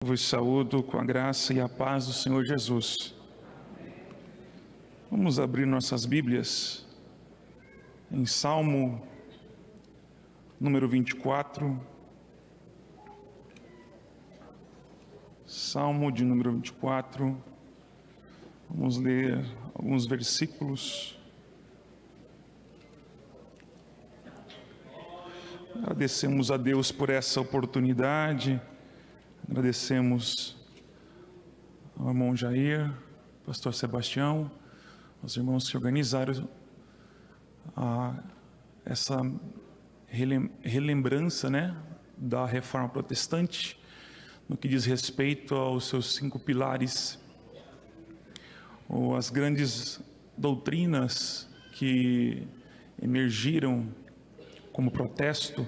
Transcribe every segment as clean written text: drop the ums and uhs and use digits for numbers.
Vos saúdo com a graça e a paz do Senhor Jesus. Vamos abrir nossas Bíblias em Salmo número 24. Salmo de número 24. Vamos ler alguns versículos. Agradecemos a Deus por essa oportunidade. Agradecemos ao irmão Jair, pastor Sebastião, aos irmãos que organizaram essa relembrança, da Reforma Protestante, no que diz respeito aos seus 5 pilares, ou as grandes doutrinas que emergiram como protesto.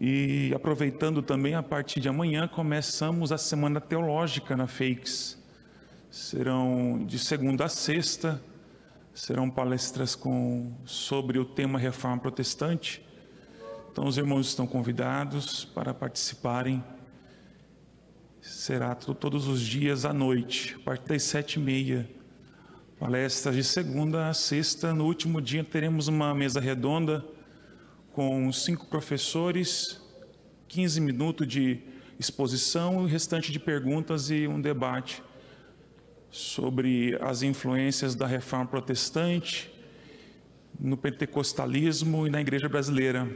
E aproveitando também, a partir de amanhã, começamos a Semana Teológica na FEICS. Serão de segunda a sexta, serão palestras sobre o tema Reforma Protestante. Então os irmãos estão convidados para participarem. Será todos os dias à noite, a partir das 7h30. Palestras de segunda a sexta. No último dia teremos uma mesa redonda com 5 professores, 15 minutos de exposição e o restante de perguntas e um debate sobre as influências da Reforma Protestante no pentecostalismo e na Igreja Brasileira.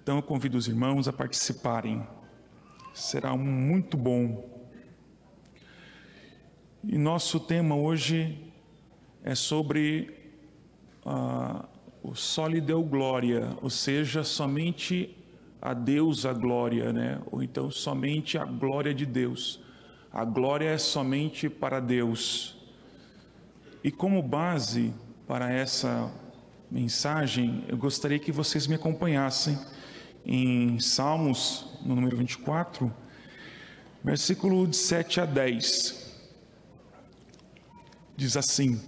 Então eu convido os irmãos a participarem. Será muito bom. E nosso tema hoje é sobre o soli Deo glória, ou seja, somente a Deus a glória, ou então somente a glória de Deus. A glória é somente para Deus. E como base para essa mensagem, eu gostaria que vocês me acompanhassem em Salmos, no número 24, versículo de 7 a 10. Diz assim: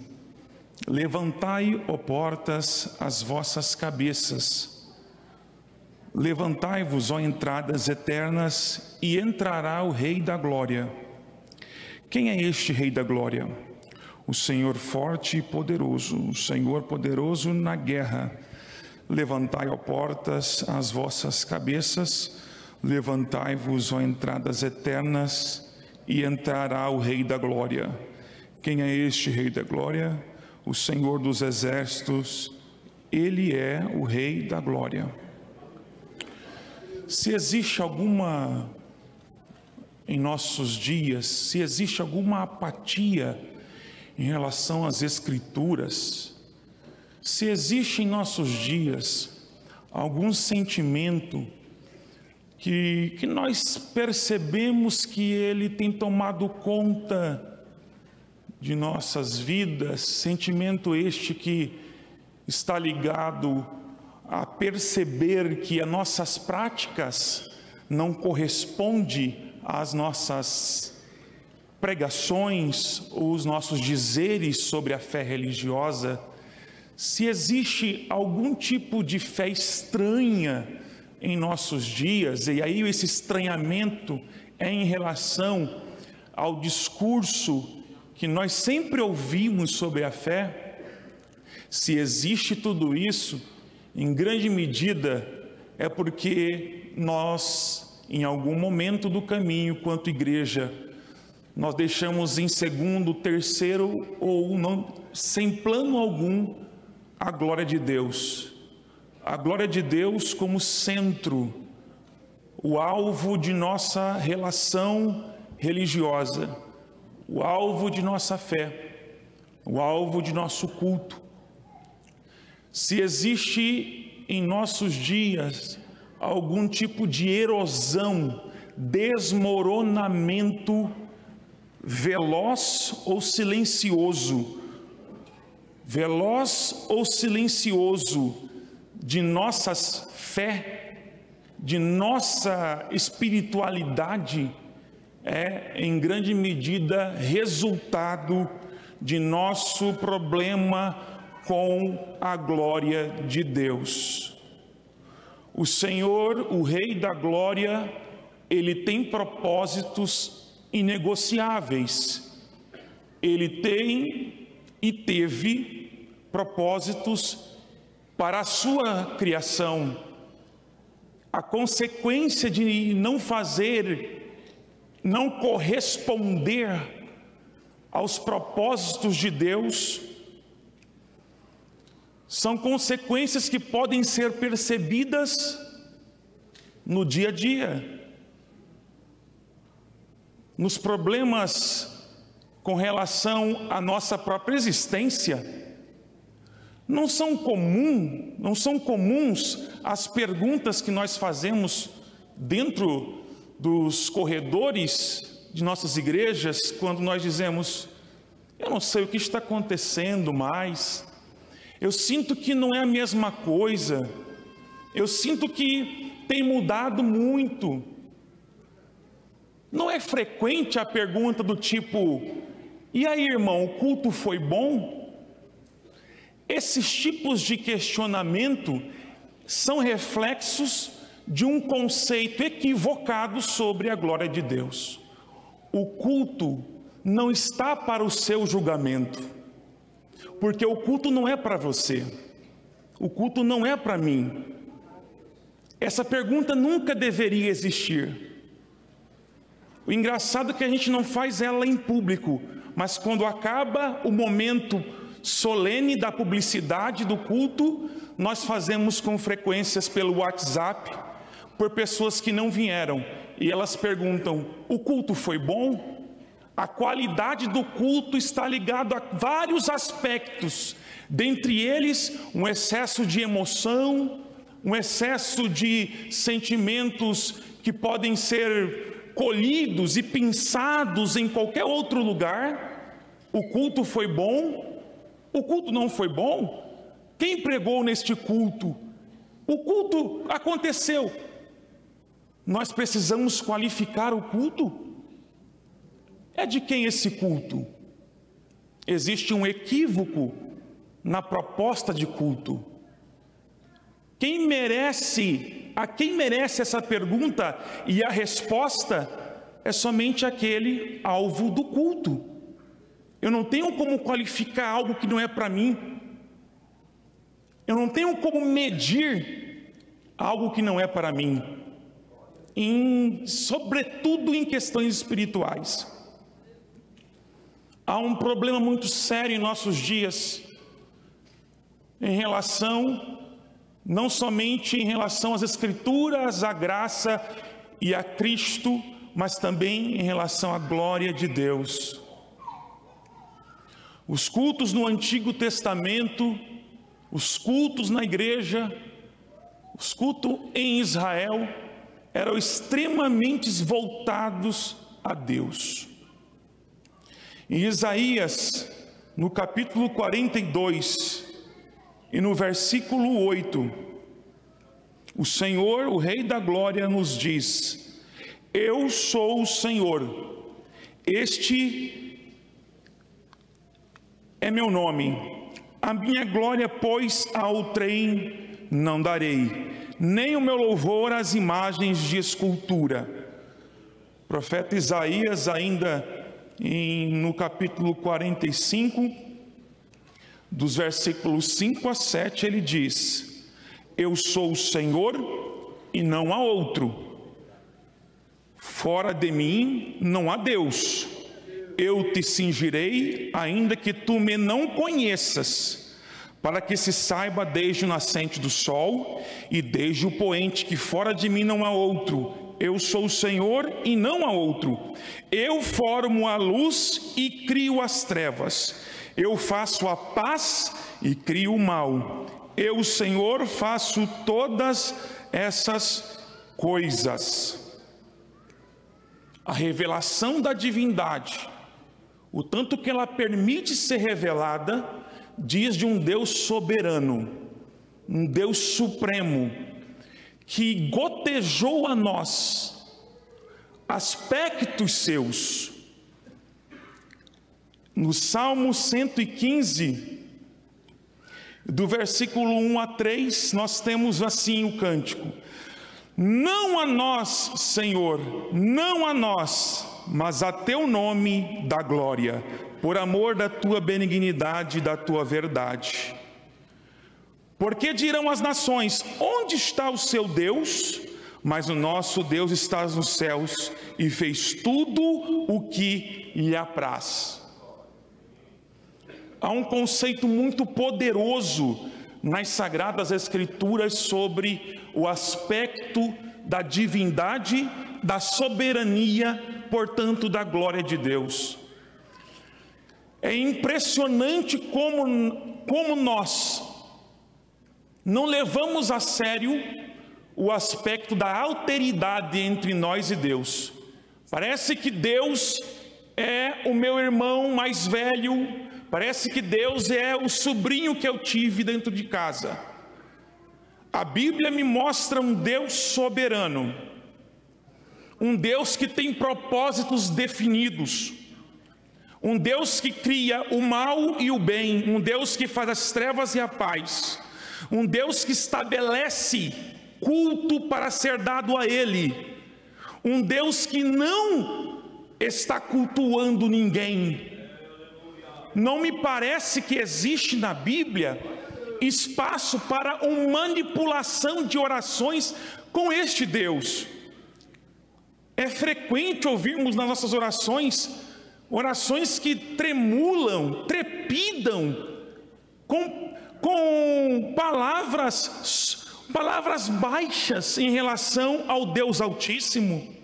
Levantai, ó portas, as vossas cabeças, levantai-vos, ó entradas eternas, e entrará o Rei da Glória. Quem é este Rei da Glória? O Senhor forte e poderoso, o Senhor poderoso na guerra. Levantai, ó portas, as vossas cabeças, levantai-vos, ó entradas eternas, e entrará o Rei da Glória. Quem é este Rei da Glória? O Senhor dos Exércitos, Ele é o Rei da Glória. Se existe alguma, em nossos dias, se existe alguma apatia em relação às Escrituras, se existe em nossos dias algum sentimento que nós percebemos que ele tem tomado conta de nossas vidas, sentimento este que está ligado a perceber que as nossas práticas não correspondem às nossas pregações ou os nossos dizeres sobre a fé religiosa. Se existe algum tipo de fé estranha em nossos dias, e aí esse estranhamento é em relação ao discurso que nós sempre ouvimos sobre a fé, se existe tudo isso, em grande medida é porque nós, em algum momento do caminho, quanto igreja, nós deixamos em segundo, terceiro ou não, sem plano algum, a glória de Deus. A glória de Deus como centro, o alvo de nossa relação religiosa, o alvo de nossa fé, o alvo de nosso culto. Se existe em nossos dias algum tipo de erosão, desmoronamento veloz ou silencioso de nossa fé, de nossa espiritualidade, é em grande medida resultado de nosso problema com a glória de Deus. O Senhor, o Rei da Glória, Ele tem propósitos inegociáveis. Ele tem e teve propósitos para a sua criação. A consequência de não fazer, não corresponder aos propósitos de Deus, são consequências que podem ser percebidas no dia a dia, nos problemas com relação à nossa própria existência. Não são comuns as perguntas que nós fazemos dentro dos corredores de nossas igrejas, quando nós dizemos: eu não sei o que está acontecendo mais, eu sinto que não é a mesma coisa, eu sinto que tem mudado muito. Não é frequente a pergunta do tipo: e aí, irmão, o culto foi bom? Esses tipos de questionamento são reflexos de um conceito equivocado sobre a glória de Deus. O culto não está para o seu julgamento, porque o culto não é para você, o culto não é para mim. Essa pergunta nunca deveria existir. O engraçado é que a gente não faz ela em público, mas quando acaba o momento solene da publicidade do culto, nós fazemos com frequências pelo WhatsApp, por pessoas que não vieram, e elas perguntam: o culto foi bom? A qualidade do culto está ligada a vários aspectos, dentre eles um excesso de emoção, um excesso de sentimentos que podem ser colhidos e pensados em qualquer outro lugar. O culto foi bom? O culto não foi bom? Quem pregou neste culto? O culto aconteceu. Nós precisamos qualificar o culto. É de quem esse culto? Existe um equívoco na proposta de culto. A quem merece essa pergunta? E a resposta é somente aquele alvo do culto. Eu não tenho como qualificar algo que não é para mim. Eu não tenho como medir algo que não é para mim, sobretudo em questões espirituais. Há um problema muito sério em nossos dias, em relação, não somente em relação às Escrituras, à graça e a Cristo, mas também em relação à glória de Deus. Os cultos no Antigo Testamento, os cultos na igreja, os cultos em Israel, eram extremamente voltados a Deus. Em Isaías, no capítulo 42, e no versículo 8, o Senhor, o Rei da Glória, nos diz: eu sou o Senhor, este é meu nome, a minha glória, pois, a outrem não darei, nem o meu louvor às imagens de escultura. O profeta Isaías, ainda no capítulo 45, dos versículos 5 a 7, ele diz: eu sou o Senhor e não há outro, fora de mim não há Deus, eu te cingirei, ainda que tu me não conheças, para que se saiba desde o nascente do sol e desde o poente que fora de mim não há outro. Eu sou o Senhor e não há outro. Eu formo a luz e crio as trevas. Eu faço a paz e crio o mal. Eu, Senhor, faço todas essas coisas. A revelação da divindade, o tanto que ela permite ser revelada, diz de um Deus soberano, um Deus supremo, que gotejou a nós aspectos seus. No Salmo 115, Do versículo 1 a 3, nós temos assim o cântico: não a nós, Senhor, não a nós, mas a teu nome dá glória, por amor da tua benignidade e da tua verdade. Porque dirão as nações: onde está o seu Deus? Mas o nosso Deus está nos céus e fez tudo o que lhe apraz. Há um conceito muito poderoso nas Sagradas Escrituras sobre o aspecto da divindade, da soberania, portanto da glória de Deus. É impressionante como nós não levamos a sério o aspecto da alteridade entre nós e Deus. Parece que Deus é o meu irmão mais velho, parece que Deus é o sobrinho que eu tive dentro de casa. A Bíblia me mostra um Deus soberano, um Deus que tem propósitos definidos, um Deus que cria o mal e o bem, um Deus que faz as trevas e a paz, um Deus que estabelece culto para ser dado a Ele, um Deus que não está cultuando ninguém. Não me parece que existe na Bíblia espaço para uma manipulação de orações com este Deus. É frequente ouvirmos nas nossas orações que tremulam, trepidam com palavras baixas em relação ao Deus Altíssimo.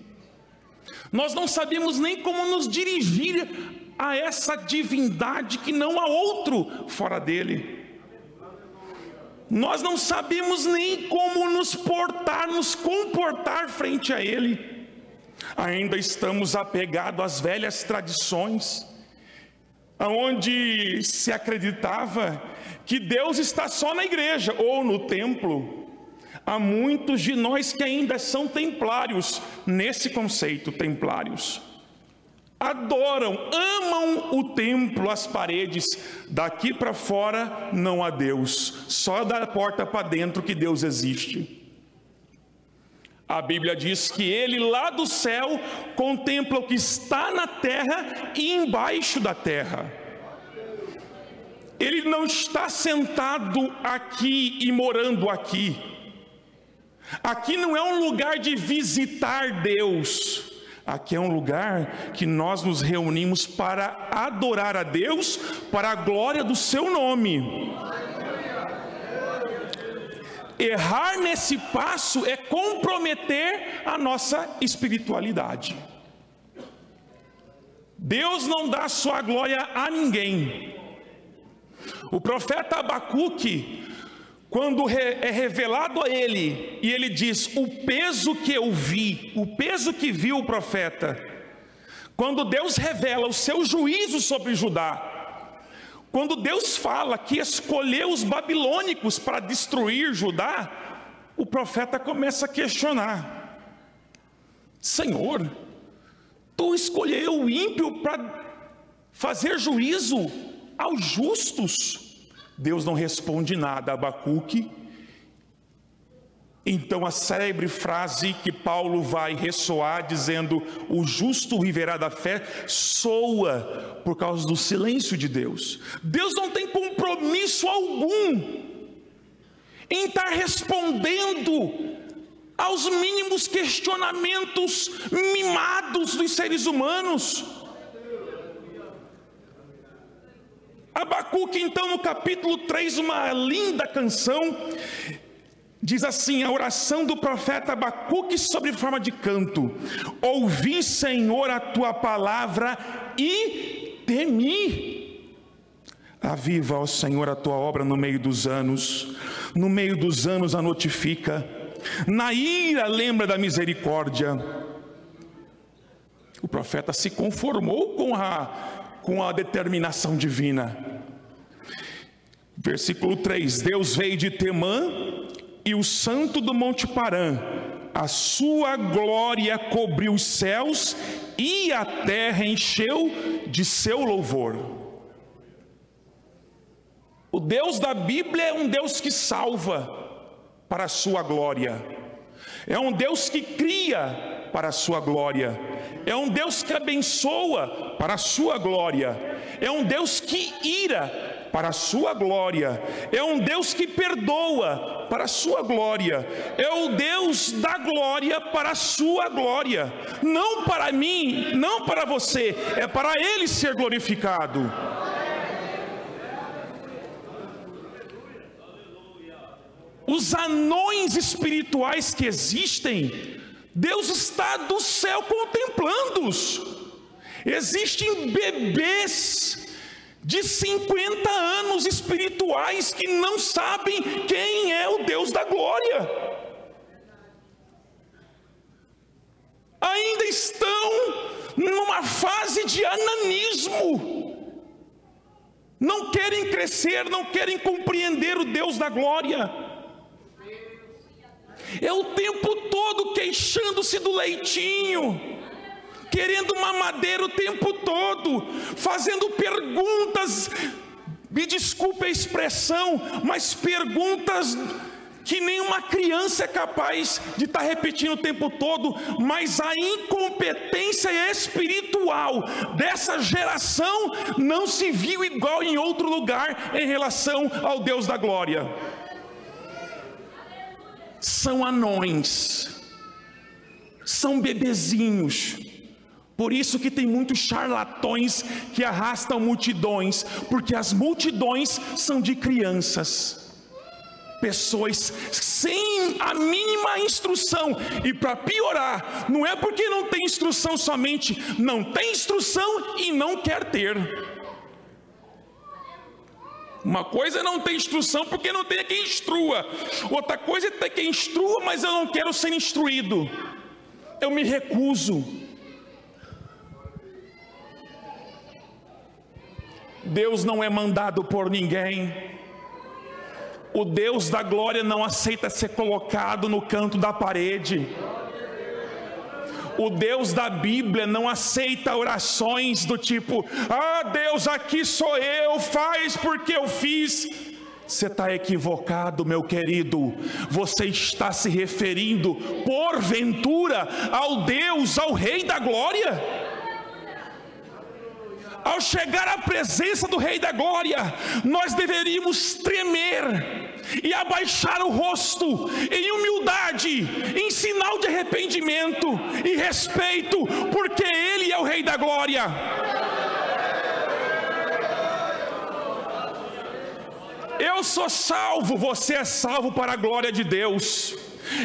Nós não sabemos nem como nos dirigir a essa divindade que não há outro fora dele. Nós não sabemos nem como nos comportar frente a ele. Ainda estamos apegados às velhas tradições, onde se acreditava que Deus está só na igreja ou no templo. Há muitos de nós que ainda são templários nesse conceito, templários. Adoram, amam o templo, as paredes. Daqui para fora não há Deus, só da porta para dentro que Deus existe. A Bíblia diz que Ele lá do céu contempla o que está na terra e embaixo da terra. Ele não está sentado aqui e morando aqui. Aqui não é um lugar de visitar Deus. Aqui é um lugar que nós nos reunimos para adorar a Deus, para a glória do seu nome. Errar nesse passo é comprometer a nossa espiritualidade. Deus não dá sua glória a ninguém. O profeta Abacuque, quando é revelado a ele, e ele diz: o peso que eu vi, o peso que viu o profeta, quando Deus revela o seu juízo sobre Judá, quando Deus fala que escolheu os babilônicos para destruir Judá, o profeta começa a questionar: Senhor, tu escolheu o ímpio para fazer juízo aos justos? Deus não responde nada a Abacuque. Então a célebre frase que Paulo vai ressoar dizendo: o justo viverá da fé, soa por causa do silêncio de Deus. Deus não tem compromisso algum em estar respondendo aos mínimos questionamentos mimados dos seres humanos. Abacuque, então, no capítulo 3, uma linda canção, diz assim, a oração do profeta Abacuque sobre forma de canto: ouvi, Senhor, a tua palavra e temi. Aviva, ó Senhor, a tua obra no meio dos anos a notifica, na ira lembra da misericórdia. O profeta se conformou com a determinação divina. Versículo 3: Deus veio de Temã e o santo do monte Parã, a sua glória cobriu os céus e a terra encheu de seu louvor. O Deus da Bíblia é um Deus que salva para a sua glória, é um Deus que cria para a sua glória, é um Deus que abençoa para a sua glória, é um Deus que ira para a sua glória, é um Deus que perdoa para a sua glória, é o Deus da glória para a sua glória, não para mim, não para você, é para Ele ser glorificado. Os anões espirituais que existem, Deus está do céu contemplando-os. Existem bebês de 50 anos espirituais que não sabem quem é o Deus da glória. Ainda estão numa fase de ananismo. Não querem crescer, não querem compreender o Deus da glória. É o tempo todo queixando-se do leitinho, querendo mamadeira o tempo todo, fazendo perguntas, me desculpe a expressão, mas perguntas que nenhuma criança é capaz de estar repetindo o tempo todo. Mas a incompetência espiritual dessa geração não se viu igual em outro lugar em relação ao Deus da glória. São anões, são bebezinhos. Por isso que tem muitos charlatões que arrastam multidões, porque as multidões são de crianças, pessoas sem a mínima instrução. E para piorar, não é porque não tem instrução somente, não tem instrução e não quer ter. Uma coisa é não ter instrução porque não tem quem instrua, outra coisa é ter quem instrua, mas eu não quero ser instruído, eu me recuso. Deus não é mandado por ninguém. O Deus da glória não aceita ser colocado no canto da parede. O Deus da Bíblia não aceita orações do tipo: ah, Deus, aqui sou eu, faz porque eu fiz. Você está equivocado, meu querido. Você está se referindo, porventura, ao Deus, ao Rei da glória. Ao chegar à presença do Rei da glória, nós deveríamos tremer e abaixar o rosto em humildade, em sinal de arrependimento e respeito, porque Ele é o Rei da glória. Eu sou salvo, você é salvo para a glória de Deus.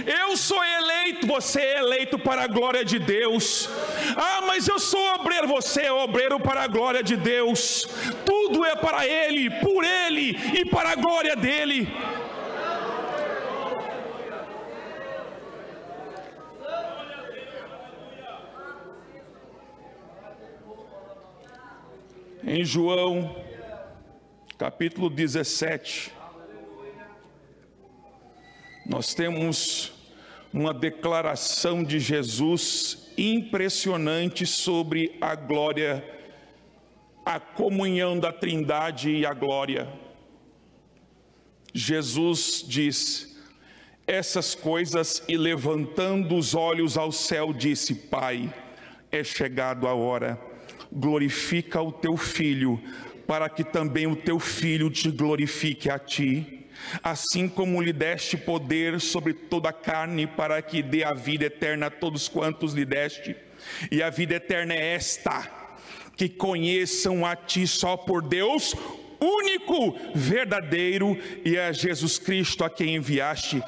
Eu sou eleito, você é eleito para a glória de Deus. Ah, mas eu sou obreiro, você é obreiro para a glória de Deus. Tudo é para Ele, por Ele e para a glória dEle. Em João, capítulo 17, nós temos uma declaração de Jesus impressionante sobre a glória, a comunhão da Trindade e a glória. Jesus diz essas coisas e, levantando os olhos ao céu, disse: Pai, é chegado a hora, glorifica o teu Filho, para que também o teu Filho te glorifique a ti. Assim como lhe deste poder sobre toda a carne, para que dê a vida eterna a todos quantos lhe deste. E a vida eterna é esta: que conheçam a ti só por Deus, único, verdadeiro, e a Jesus Cristo a quem enviaste.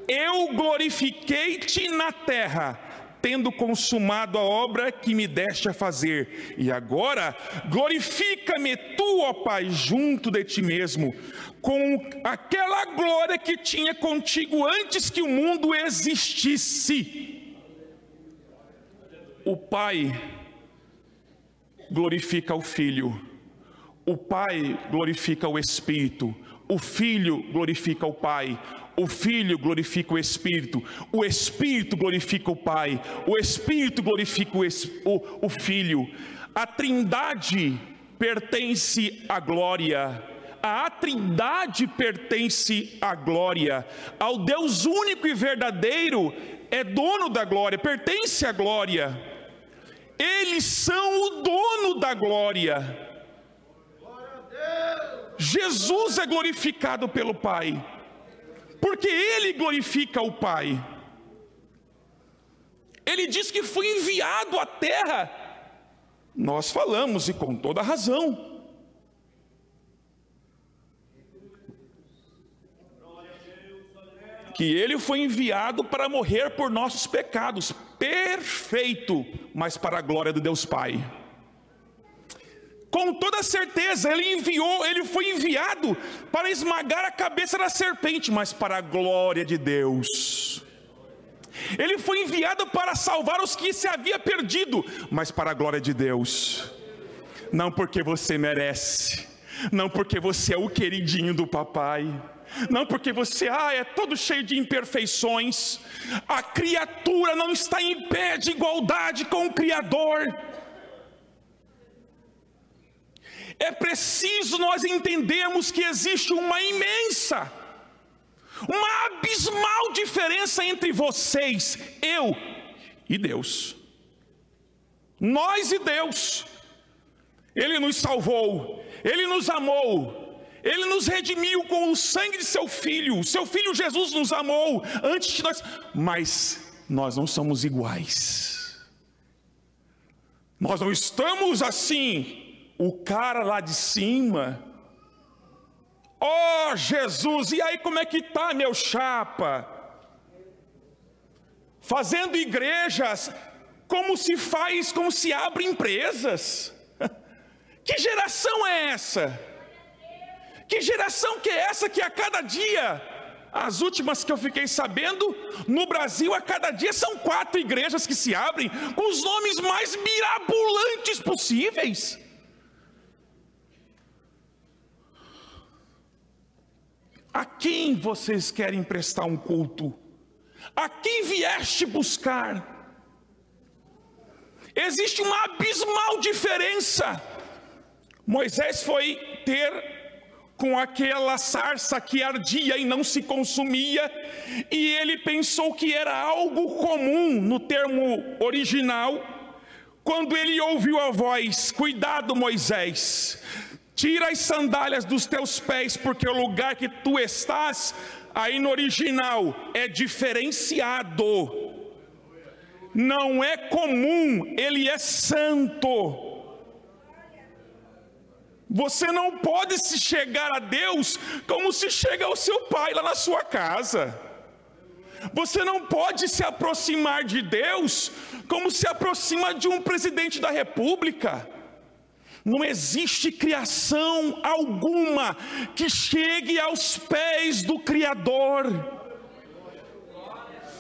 Eu glorifiquei-te na terra, tendo consumado a obra que me deste a fazer. E agora glorifica-me tu, ó Pai, junto de ti mesmo, com aquela glória que tinha contigo antes que o mundo existisse. O Pai glorifica o Filho, o Pai glorifica o Espírito, o Filho glorifica o Pai, o Filho glorifica o Espírito glorifica o Pai, o Espírito glorifica o Filho. A Trindade pertence à glória, a Trindade pertence à glória, ao Deus único e verdadeiro é dono da glória, pertence à glória. Eles são o dono da glória. Jesus é glorificado pelo Pai, porque Ele glorifica o Pai. Ele diz que foi enviado à terra. Nós falamos, e com toda razão. Que Ele foi enviado para morrer por nossos pecados. Perfeito, mas para a glória de Deus Pai. Com toda certeza, Ele foi enviado para esmagar a cabeça da serpente, mas para a glória de Deus. Ele foi enviado para salvar os que se havia perdido, mas para a glória de Deus. Não porque você merece, não porque você é o queridinho do papai, não porque você é todo cheio de imperfeições. A criatura não está em pé de igualdade com o Criador. É preciso nós entendermos que existe uma imensa, uma abismal diferença entre vocês, eu e Deus. Nós e Deus. Ele nos salvou, Ele nos amou, Ele nos redimiu com o sangue de seu Filho Jesus nos amou antes de nós, mas nós não somos iguais. Nós não estamos assim, o cara lá de cima, Jesus, e aí como é que tá, meu chapa? Fazendo igrejas como se abre empresas. Que geração é essa? Que geração que é essa que a cada dia, as últimas que eu fiquei sabendo, no Brasil a cada dia são 4 igrejas que se abrem, com os nomes mais mirabolantes possíveis. A quem vocês querem prestar um culto? A quem vieste buscar? Existe uma abismal diferença. Moisés foi ter com aquela sarça que ardia e não se consumia, e ele pensou que era algo comum no termo original, quando ele ouviu a voz: cuidado, Moisés, tira as sandálias dos teus pés, porque o lugar que tu estás, aí no original, é diferenciado, não é comum, ele é santo. Você não pode se chegar a Deus como se chega ao seu pai lá na sua casa. Você não pode se aproximar de Deus como se aproxima de um presidente da república. Não existe criação alguma que chegue aos pés do Criador.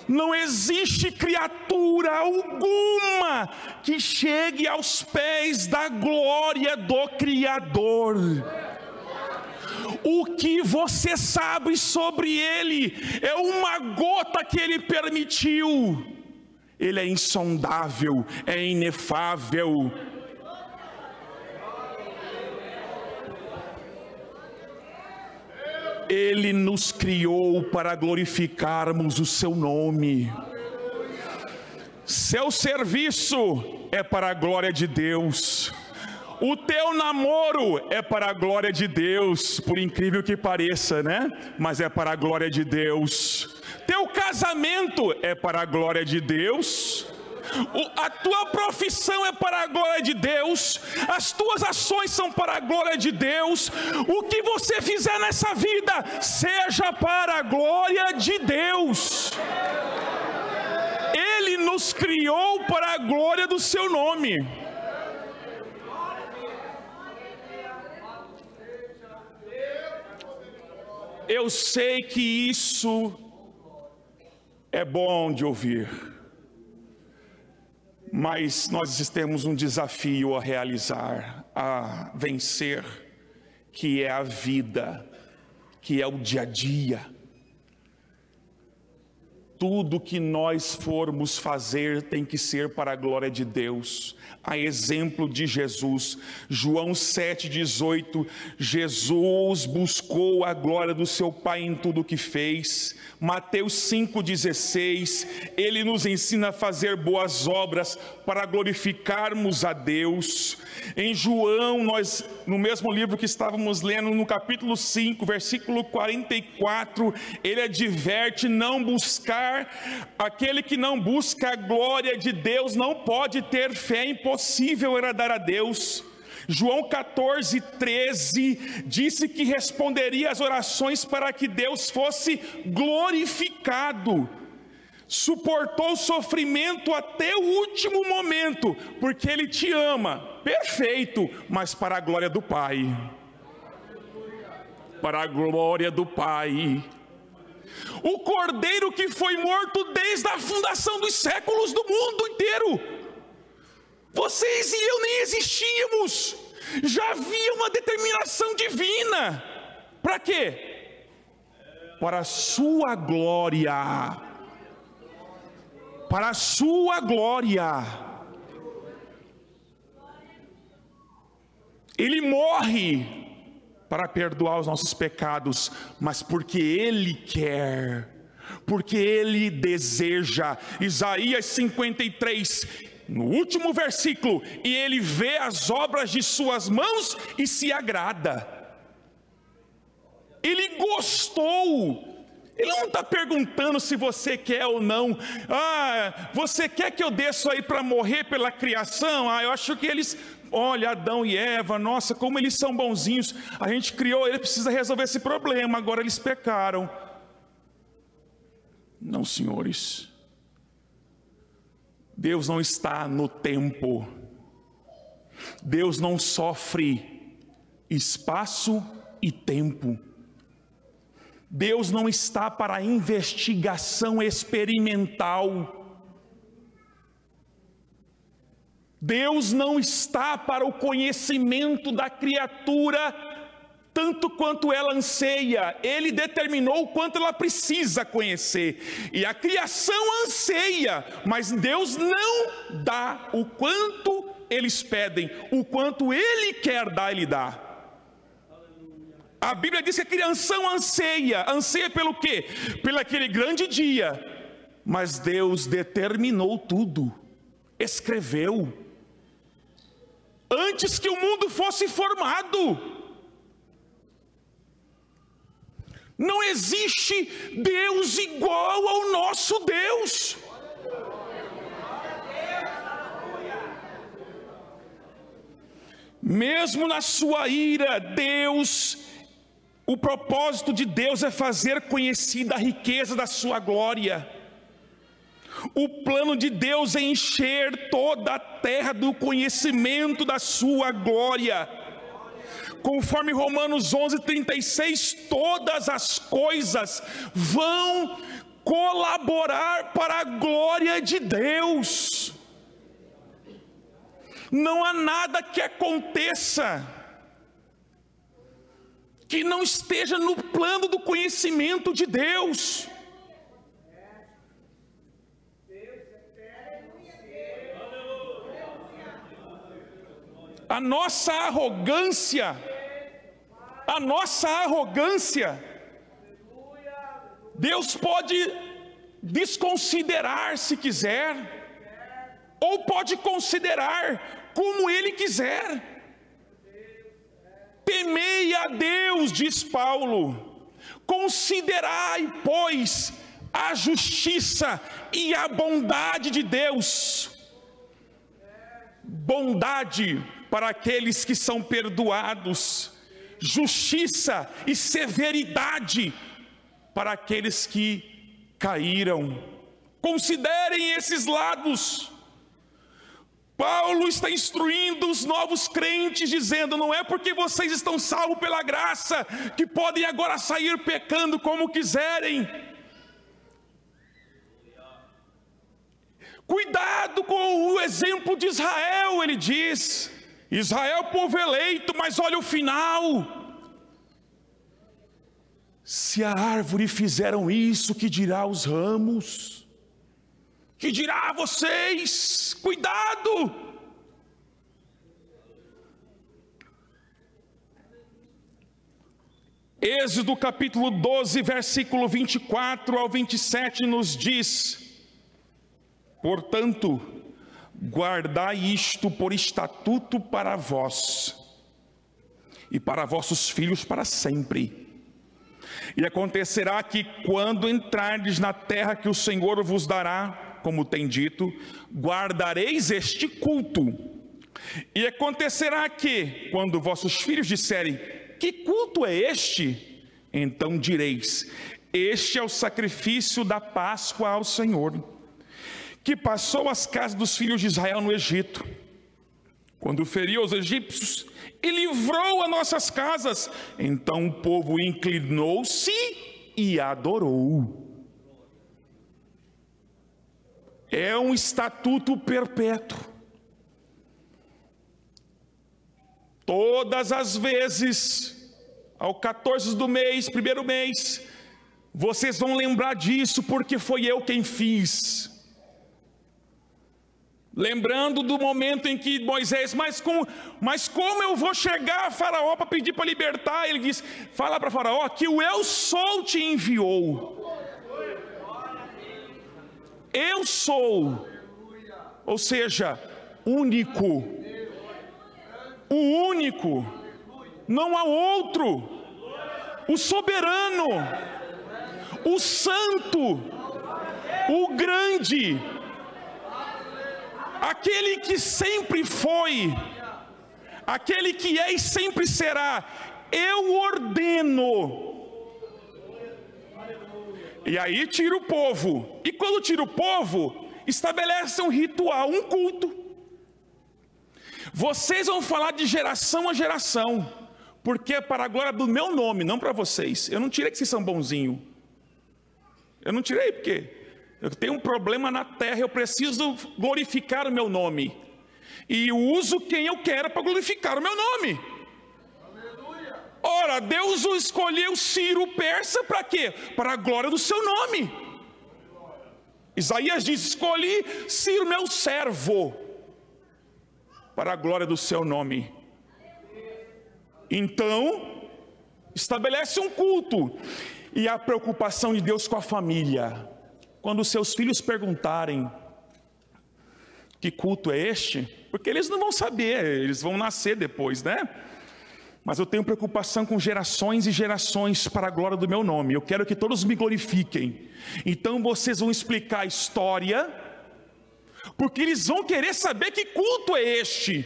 Não existe criatura alguma que chegue aos pés da glória do Criador. O que você sabe sobre Ele é uma gota que Ele permitiu. Ele é insondável, é inefável. Ele nos criou para glorificarmos o seu nome. Seu serviço é para a glória de Deus. O teu namoro é para a glória de Deus, por incrível que pareça, né? Mas é para a glória de Deus. Teu casamento é para a glória de Deus. A tua profissão é para a glória de Deus, as tuas ações são para a glória de Deus, o que você fizer nessa vida, seja para a glória de Deus. Ele nos criou para a glória do seu nome. Eu sei que isso é bom de ouvir, mas nós temos um desafio a realizar, a vencer, que é a vida, que é o dia a dia. Tudo que nós formos fazer tem que ser para a glória de Deus, a exemplo de Jesus. João 7,18, Jesus buscou a glória do seu Pai em tudo o que fez. Mateus 5,16, Ele nos ensina a fazer boas obras para glorificarmos a Deus. Em João, no mesmo livro que estávamos lendo, no capítulo 5, versículo 44, ele adverte: não buscar, aquele que não busca a glória de Deus não pode ter fé, é impossível agradar a Deus. João 14,13 disse que responderia às orações para que Deus fosse glorificado. Suportou o sofrimento até o último momento, porque Ele te ama, perfeito, mas para a glória do Pai. Para a glória do Pai. O Cordeiro que foi morto desde a fundação dos séculos do mundo inteiro. Vocês e eu nem existíamos. Já havia uma determinação divina. Para quê? Para a sua glória. Para a sua glória. Ele morre para perdoar os nossos pecados, mas porque Ele quer, porque Ele deseja. Isaías 53, no último versículo: e Ele vê as obras de suas mãos e se agrada. Ele gostou. Ele não está perguntando se você quer ou não. Você quer que eu desça aí para morrer pela criação? Eu acho que eles... Olha, Adão e Eva, nossa, como eles são bonzinhos. A gente criou, ele precisa resolver esse problema, agora eles pecaram. Não, senhores. Deus não está no tempo. Deus não sofre espaço e tempo. Deus não está para a investigação experimental. Deus não está para o conhecimento da criatura tanto quanto ela anseia. Ele determinou o quanto ela precisa conhecer. E a criação anseia, mas Deus não dá o quanto eles pedem. O quanto Ele quer dar, Ele dá. A Bíblia diz que a criação anseia pelo quê? Pelo aquele grande dia. Mas Deus determinou tudo, escreveu, antes que o mundo fosse formado. Não existe Deus igual ao nosso Deus. Mesmo na sua ira, o propósito de Deus é fazer conhecida a riqueza da sua glória. O plano de Deus é encher toda a terra do conhecimento da sua glória. Conforme Romanos 11:36, todas as coisas vão colaborar para a glória de Deus. Não há nada que aconteça que não esteja no plano do conhecimento de Deus. A nossa arrogância, Deus pode desconsiderar se quiser, ou pode considerar como Ele quiser. Temei a Deus, diz Paulo, considerai, pois, a justiça e a bondade de Deus. Bondade para aqueles que são perdoados, justiça e severidade para aqueles que caíram. Considerem esses lados. Paulo está instruindo os novos crentes, dizendo: não é porque vocês estão salvos pela graça que podem agora sair pecando como quiserem. Cuidado com o exemplo de Israel, ele diz. Israel, povo eleito, mas olha o final. Se a árvore fizeram isso, que dirá os ramos? Que dirá a vocês? Cuidado! Êxodo capítulo 12, versículo 24 ao 27 nos diz: portanto, guardai isto por estatuto para vós e para vossos filhos para sempre. E acontecerá que quando entrardes na terra que o Senhor vos dará, como tem dito, guardareis este culto. E acontecerá que, quando vossos filhos disserem: que culto é este? Então direis: este é o sacrifício da Páscoa ao Senhor, que passou as casas dos filhos de Israel no Egito, quando feriu os egípcios e livrou as nossas casas. Então o povo inclinou-se e adorou. É um estatuto perpétuo. Todas as vezes, ao 14 do mês, primeiro mês, vocês vão lembrar disso, porque foi eu quem fiz. Lembrando do momento em que Moisés, mas como eu vou chegar a Faraó para pedir para libertar? Ele diz: fala para Faraó que o Eu Sou te enviou. Eu sou, ou seja, único. O único, não há outro, o soberano, o santo, o grande, aquele que sempre foi, aquele que é e sempre será. Eu ordeno. E aí tira o povo, e quando tira o povo, estabelece um ritual, um culto. Vocês vão falar de geração a geração, porque é para a glória do meu nome, não para vocês. Eu não tirei que vocês são bonzinhos. Eu não tirei porque eu tenho um problema na terra, eu preciso glorificar o meu nome. E uso quem eu quero para glorificar o meu nome. Ora, Deus o escolheu Ciro persa para quê? Para a glória do seu nome. Isaías diz: escolhi Ciro meu servo, para a glória do seu nome. Então, estabelece um culto. E a preocupação de Deus com a família. Quando seus filhos perguntarem: que culto é este? Porque eles não vão saber, eles vão nascer depois, né? Mas eu tenho preocupação com gerações e gerações para a glória do meu nome. Eu quero que todos me glorifiquem. Então vocês vão explicar a história, porque eles vão querer saber que culto é este.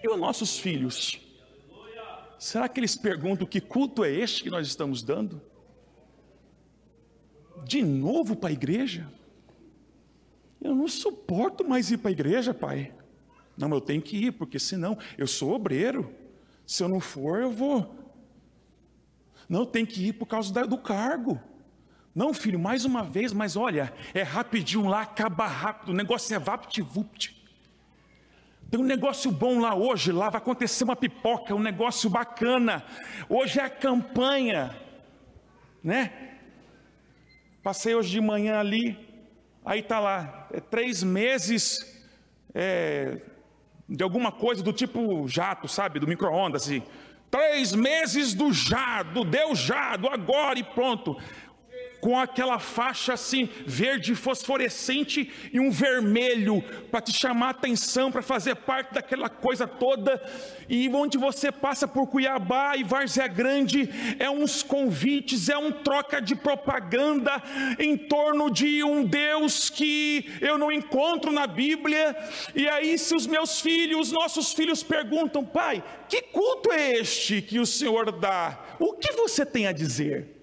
E os nossos filhos, será que eles perguntam: que culto é este que nós estamos dando? De novo para a igreja? Eu não suporto mais ir para a igreja, pai. Não, eu tenho que ir, porque senão eu sou obreiro. Se eu não for, eu vou. Não, eu tenho que ir por causa do cargo. Não, filho, mais uma vez, mas olha, é rapidinho lá, acaba rápido, o negócio é vapt-vupt. Tem um negócio bom lá hoje, lá vai acontecer uma pipoca, um negócio bacana. Hoje é a campanha, né? Passei hoje de manhã ali, aí está lá, 3 meses de alguma coisa do tipo jato, sabe, do micro-ondas, assim. 3 meses do já, do Deus já, do agora e pronto. Com aquela faixa assim, verde fosforescente e um vermelho, para te chamar a atenção, para fazer parte daquela coisa toda. E onde você passa por Cuiabá e Várzea Grande, é uns convites, é um troca de propaganda em torno de um Deus que eu não encontro na Bíblia. E aí, se os meus filhos, os nossos filhos perguntam: pai, que culto é este que o Senhor dá? O que você tem a dizer?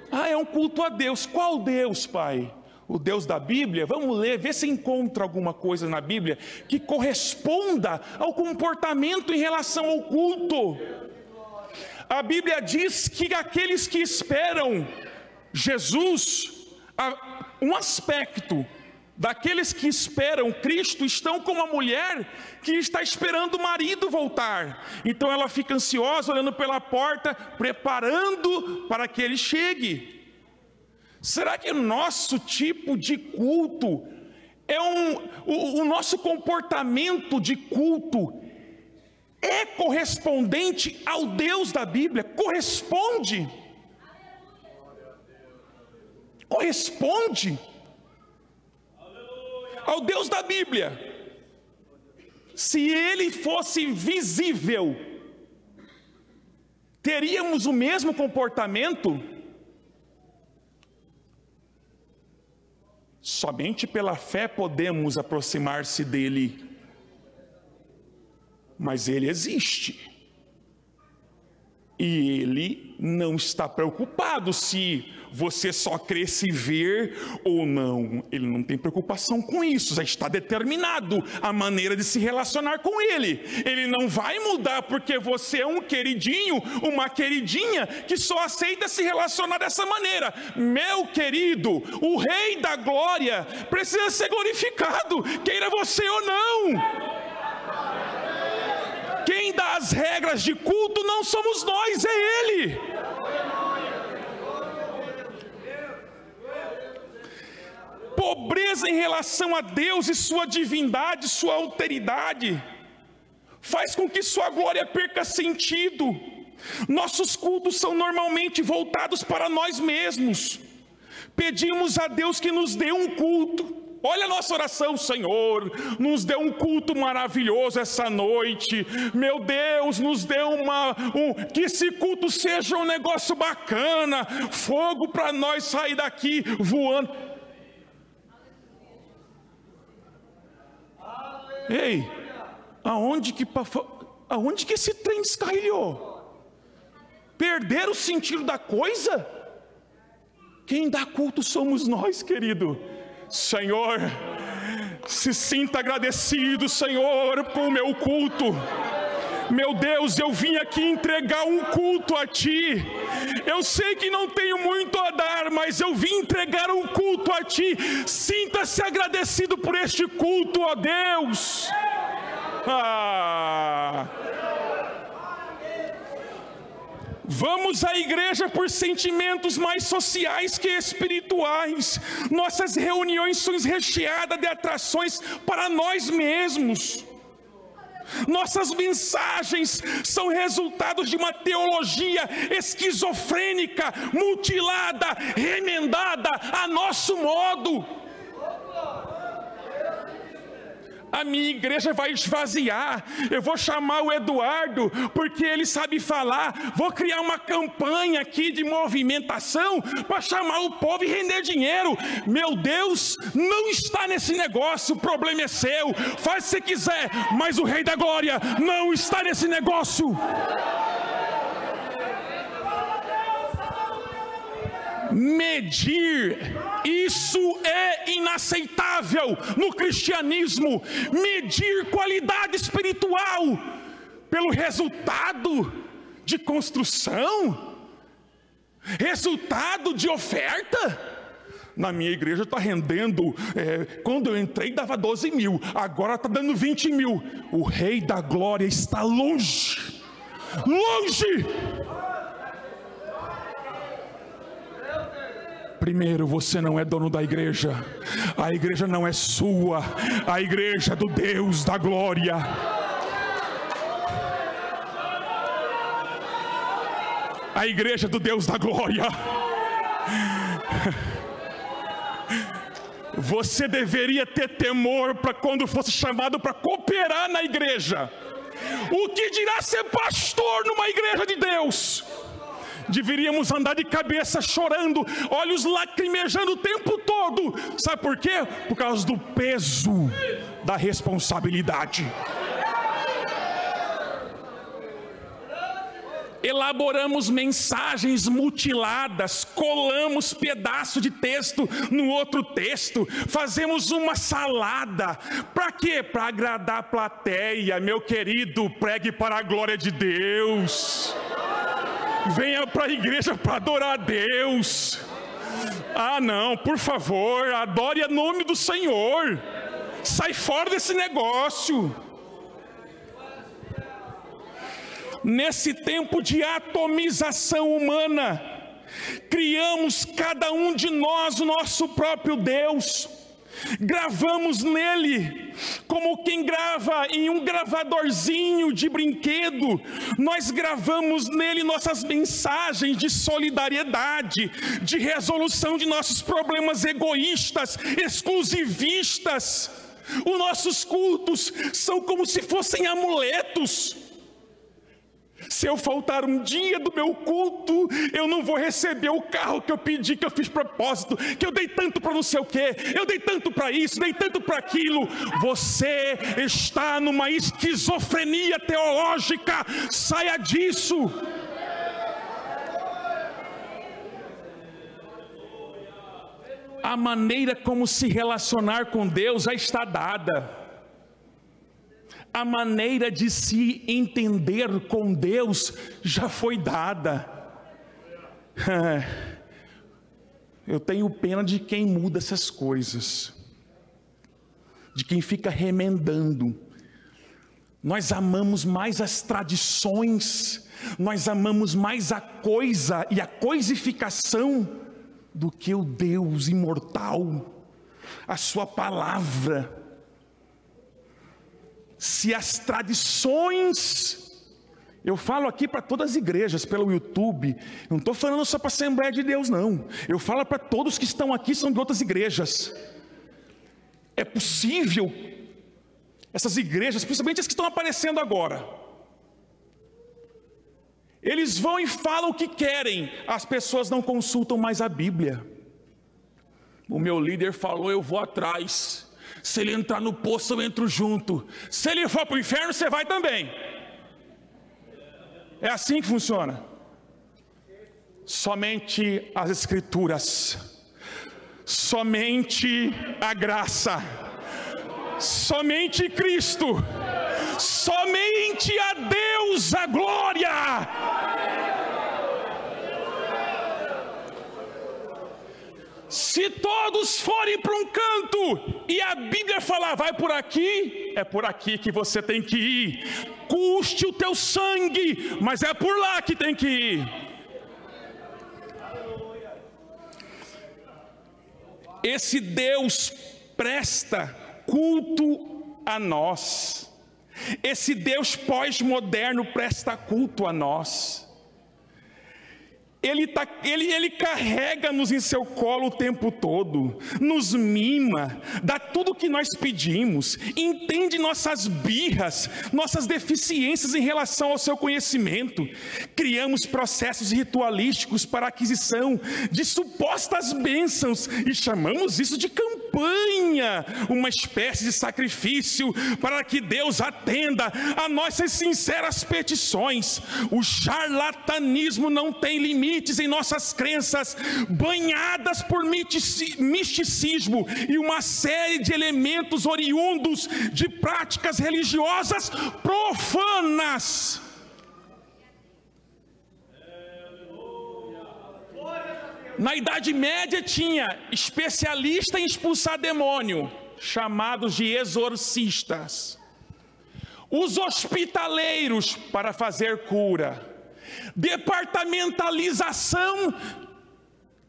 Ah, é um culto a Deus. Qual Deus, pai? O Deus da Bíblia? Vamos ler, ver se encontra alguma coisa na Bíblia que corresponda ao comportamento em relação ao culto. A Bíblia diz que aqueles que esperam Jesus, um aspecto daqueles que esperam Cristo estão como a mulher que está esperando o marido voltar. Então ela fica ansiosa, olhando pela porta, preparando para que ele chegue. Será que o nosso tipo de culto o nosso comportamento de culto é correspondente ao Deus da Bíblia? Corresponde ao Deus da Bíblia. Se ele fosse visível, teríamos o mesmo comportamento? Somente pela fé podemos aproximar-se dele, mas ele existe, e ele não está preocupado se você só crê se ver ou não. Ele não tem preocupação com isso, já está determinado a maneira de se relacionar com ele. Ele não vai mudar porque você é um queridinho, uma queridinha que só aceita se relacionar dessa maneira. Meu querido, o Rei da Glória precisa ser glorificado, queira você ou não. Quem dá as regras de culto não somos nós, é Ele. Pobreza em relação a Deus e sua divindade, sua alteridade, faz com que sua glória perca sentido. Nossos cultos são normalmente voltados para nós mesmos. Pedimos a Deus que nos dê um culto. Olha a nossa oração: Senhor, nos dê um culto maravilhoso essa noite. Meu Deus, nos dê que esse culto seja um negócio bacana, fogo para nós sair daqui voando. Ei, aonde que esse trem descarrilhou? Perderam o sentido da coisa? Quem dá culto somos nós, querido. Senhor, se sinta agradecido, Senhor, com o meu culto. Meu Deus, eu vim aqui entregar um culto a Ti. Eu sei que não tenho muito a dar, mas eu vim entregar um culto a Ti. Sinta-se agradecido por este culto, ó Deus. Vamos à igreja por sentimentos mais sociais que espirituais. Nossas reuniões são recheadas de atrações para nós mesmos. Nossas mensagens são resultados de uma teologia esquizofrênica, mutilada, remendada a nosso modo. A minha igreja vai esvaziar. Eu vou chamar o Eduardo porque ele sabe falar. Vou criar uma campanha aqui de movimentação para chamar o povo e render dinheiro. Meu Deus, não está nesse negócio. O problema é seu. Faz se você quiser, mas o Rei da Glória não está nesse negócio. Medir, isso é inaceitável no cristianismo. Medir qualidade espiritual pelo resultado de construção, resultado de oferta. Na minha igreja está rendendo, quando eu entrei dava 12 mil, agora está dando 20 mil. O Rei da Glória está longe, longe. Primeiro, você não é dono da igreja. A igreja não é sua. A igreja é do Deus da glória. A igreja do Deus da glória. Você deveria ter temor para quando fosse chamado para cooperar na igreja. O que dirá ser pastor numa igreja de Deus? Deveríamos andar de cabeça chorando, olhos lacrimejando o tempo todo. Sabe por quê? Por causa do peso da responsabilidade. Elaboramos mensagens mutiladas, colamos pedaço de texto no outro texto, fazemos uma salada. Para quê? Para agradar a plateia. Meu querido, pregue para a glória de Deus. Venha para a igreja para adorar a Deus. Ah, não, por favor, adore o nome do Senhor. Sai fora desse negócio. Nesse tempo de atomização humana, criamos cada um de nós o nosso próprio Deus. Gravamos nele, como quem grava em um gravadorzinho de brinquedo. Nós gravamos nele nossas mensagens de solidariedade, de resolução de nossos problemas egoístas, exclusivistas. Os nossos cultos são como se fossem amuletos. Se eu faltar um dia do meu culto, eu não vou receber o carro que eu pedi, que eu fiz propósito, que eu dei tanto para não sei o quê, eu dei tanto para isso, dei tanto para aquilo. Você está numa esquizofrenia teológica, saia disso. A maneira como se relacionar com Deus já está dada. A maneira de se entender com Deus já foi dada. Eu tenho pena de quem muda essas coisas, de quem fica remendando. Nós amamos mais as tradições, nós amamos mais a coisa e a coisificação do que o Deus imortal, a sua palavra. Se as tradições, eu falo aqui para todas as igrejas, pelo YouTube, não estou falando só para a Assembleia de Deus não, eu falo para todos que estão aqui, são de outras igrejas. É possível, essas igrejas, principalmente as que estão aparecendo agora, eles vão e falam o que querem, as pessoas não consultam mais a Bíblia. O meu líder falou, eu vou atrás. Se ele entrar no poço, eu entro junto. Se ele for para o inferno, você vai também. É assim que funciona. Somente as Escrituras, somente a graça, somente Cristo, somente a Deus a glória. Se todos forem para um canto e a Bíblia falar, vai por aqui, é por aqui que você tem que ir. Custe o teu sangue, mas é por lá que tem que ir. Esse Deus presta culto a nós. Esse Deus pós-moderno presta culto a nós. Ele carrega-nos em seu colo o tempo todo, nos mima, dá tudo o que nós pedimos, entende nossas birras, nossas deficiências em relação ao seu conhecimento. Criamos processos ritualísticos para a aquisição de supostas bênçãos e chamamos isso de campanha, uma espécie de sacrifício para que Deus atenda a nossas sinceras petições. O charlatanismo não tem limite em nossas crenças, banhadas por misticismo e uma série de elementos oriundos de práticas religiosas profanas. Na Idade Média tinha especialista em expulsar demônio, chamados de exorcistas. Os hospitaleiros para fazer cura. Departamentalização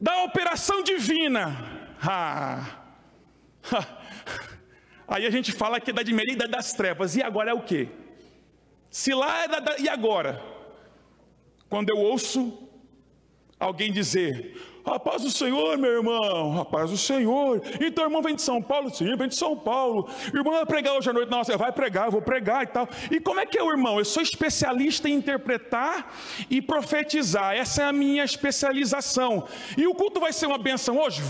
da operação divina. Aí a gente fala que é da Idade Média e das trevas. E agora é o quê? Se lá é e agora? Quando eu ouço alguém dizer, a paz do Senhor, meu irmão, a paz do Senhor. Então, irmão, vem de São Paulo? Sim, vem de São Paulo. Irmão, vai pregar hoje à noite? Não, você vai pregar, eu vou pregar e tal. E como é que é, irmão? Eu sou especialista em interpretar e profetizar. Essa é a minha especialização. E o culto vai ser uma bênção hoje?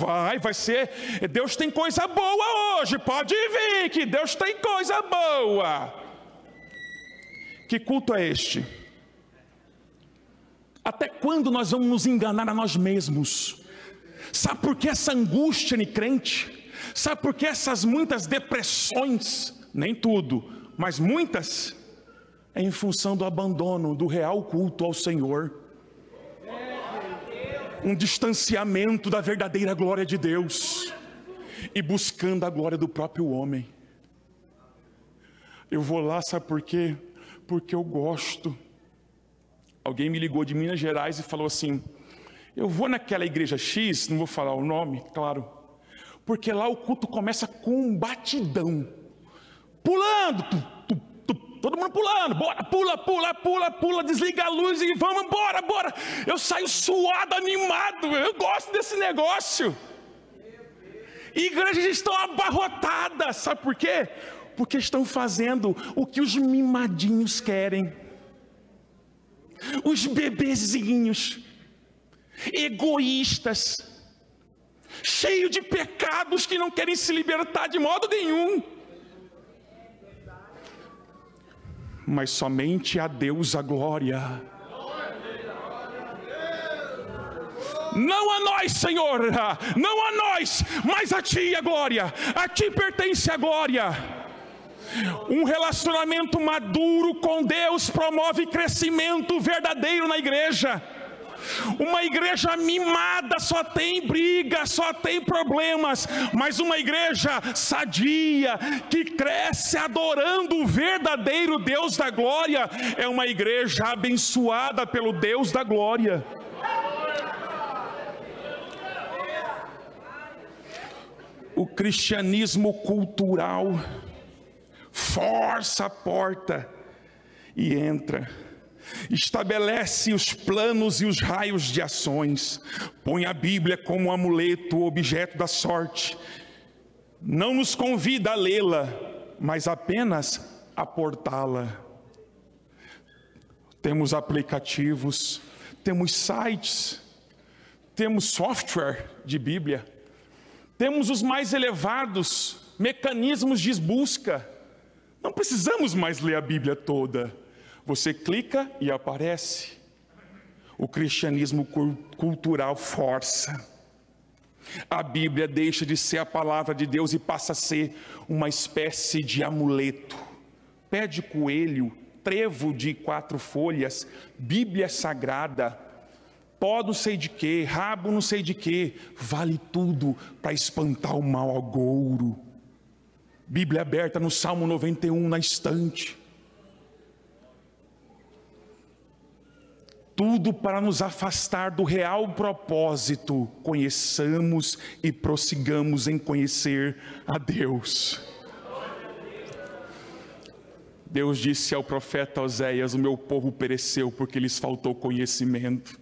Vai ser. Deus tem coisa boa hoje, pode vir, que Deus tem coisa boa. Que culto é este? Até quando nós vamos nos enganar a nós mesmos? Sabe por que essa angústia em crente? Sabe por que essas muitas depressões? Nem tudo, mas muitas, é em função do abandono do real culto ao Senhor. um distanciamento da verdadeira glória de Deus e buscando a glória do próprio homem. Eu vou lá, sabe por quê? Porque eu gosto. Alguém me ligou de Minas Gerais e falou assim: eu vou naquela igreja X, não vou falar o nome, claro, porque lá o culto começa com um batidão, pulando, todo mundo pulando, bora, pula, desliga a luz e vamos embora, bora. Eu saio suado, animado, eu gosto desse negócio. Igrejas estão abarrotadas, sabe por quê? Porque estão fazendo o que os mimadinhos querem, os bebezinhos, egoístas, cheios de pecados que não querem se libertar de modo nenhum. Mas somente a Deus a glória. Não a nós, Senhor, não a nós, mas a Ti a glória. A Ti pertence a glória. Um relacionamento maduro com Deus promove crescimento verdadeiro na igreja. Uma igreja mimada só tem briga, só tem problemas, mas uma igreja sadia, que cresce adorando o verdadeiro Deus da glória, é uma igreja abençoada pelo Deus da glória. O cristianismo cultural força a porta e entra, estabelece os planos e os raios de ações, põe a Bíblia como um amuleto, objeto da sorte, não nos convida a lê-la, mas apenas a portá-la. Temos aplicativos, temos sites, temos software de Bíblia, temos os mais elevados mecanismos de busca. Não precisamos mais ler a Bíblia toda. Você clica e aparece. O cristianismo cultural força. A Bíblia deixa de ser a palavra de Deus e passa a ser uma espécie de amuleto. Pé de coelho, trevo de 4 folhas, Bíblia sagrada, pó não sei de quê, rabo não sei de quê, vale tudo para espantar o mau agouro. Bíblia aberta no Salmo 91 na estante. Tudo para nos afastar do real propósito. Conheçamos e prossigamos em conhecer a Deus. Deus disse ao profeta Oséias: o meu povo pereceu porque lhes faltou conhecimento.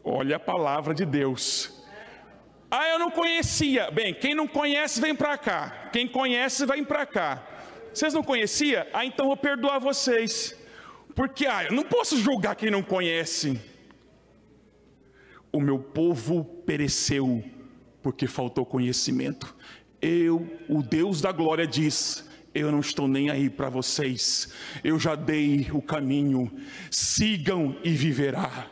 Olha a palavra de Deus. Ah, eu não conhecia. Bem, quem não conhece vem para cá. Quem conhece vem para cá. Vocês não conheciam? Ah, então vou perdoar vocês. Porque eu não posso julgar quem não conhece. O meu povo pereceu porque faltou conhecimento. O Deus da glória diz: eu não estou nem aí para vocês. Eu já dei o caminho. Sigam e viverá.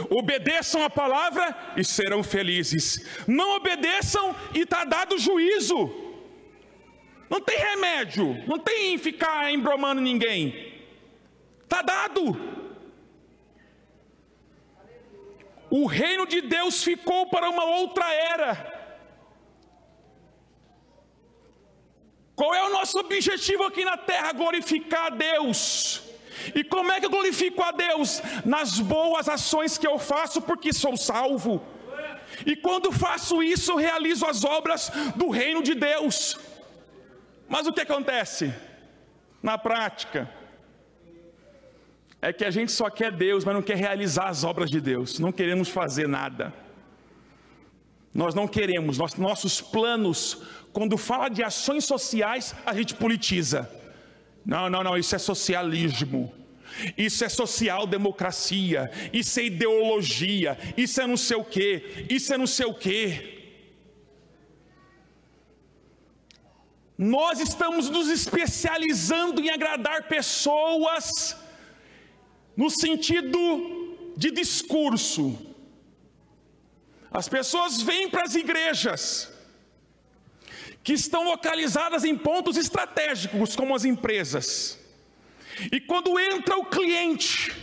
Obedeçam a palavra e serão felizes. Não obedeçam e está dado juízo. Não tem remédio. Não tem ficar embromando ninguém. Está dado. O reino de Deus ficou para uma outra era. Qual é o nosso objetivo aqui na terra? Glorificar a Deus. E como é que eu glorifico a Deus? Nas boas ações que eu faço, porque sou salvo. E quando faço isso, eu realizo as obras do reino de Deus. Mas o que acontece? Na prática, é que a gente só quer Deus, mas não quer realizar as obras de Deus. Não queremos fazer nada. Nós não queremos, nossos planos, quando fala de ações sociais, a gente politiza. Não, isso é socialismo, isso é social-democracia, isso é ideologia, isso é não sei o quê, isso é não sei o quê. Nós estamos nos especializando em agradar pessoas, no sentido de discurso. As pessoas vêm para as igrejas, que estão localizadas em pontos estratégicos, como as empresas. E quando entra o cliente,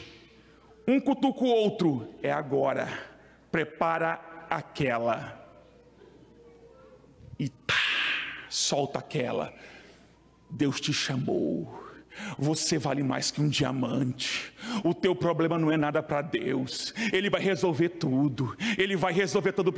um cutuca o outro: é agora, prepara aquela. E solta aquela. Deus te chamou. Você vale mais que um diamante. O teu problema não é nada para Deus. Ele vai resolver tudo. Ele vai resolver todo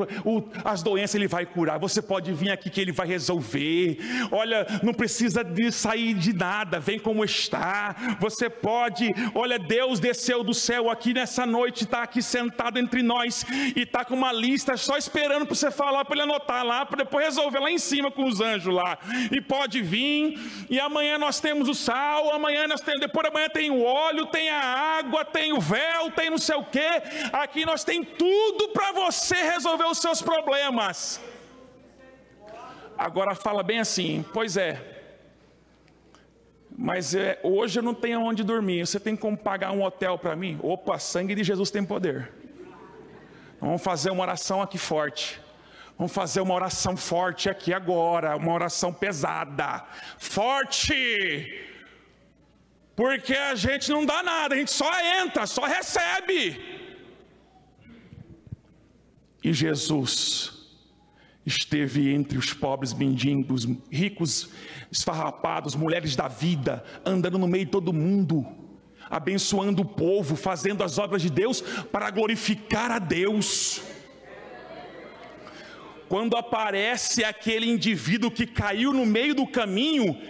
as doenças ele vai curar. Você pode vir aqui que ele vai resolver. Olha, não precisa de sair de nada. Vem como está. Você pode. Olha, Deus desceu do céu aqui nessa noite, está aqui sentado entre nós e está com uma lista só esperando para você falar, para ele anotar lá, para depois resolver lá em cima com os anjos lá. E pode vir. E amanhã nós temos o sal. Amanhã nós temos, depois da manhã tem o óleo, tem a água, tem o véu, tem não sei o que. Aqui nós tem tudo para você resolver os seus problemas. Agora fala bem assim: pois é, mas hoje eu não tenho onde dormir. Você tem como pagar um hotel para mim? Opa, sangue de Jesus tem poder. Vamos fazer uma oração aqui forte. Vamos fazer uma oração forte aqui agora, uma oração pesada, forte. Porque a gente não dá nada, a gente só entra, só recebe. E Jesus esteve entre os pobres mendigos, ricos esfarrapados, mulheres da vida, andando no meio de todo mundo, abençoando o povo, fazendo as obras de Deus para glorificar a Deus. Quando aparece aquele indivíduo que caiu no meio do caminho,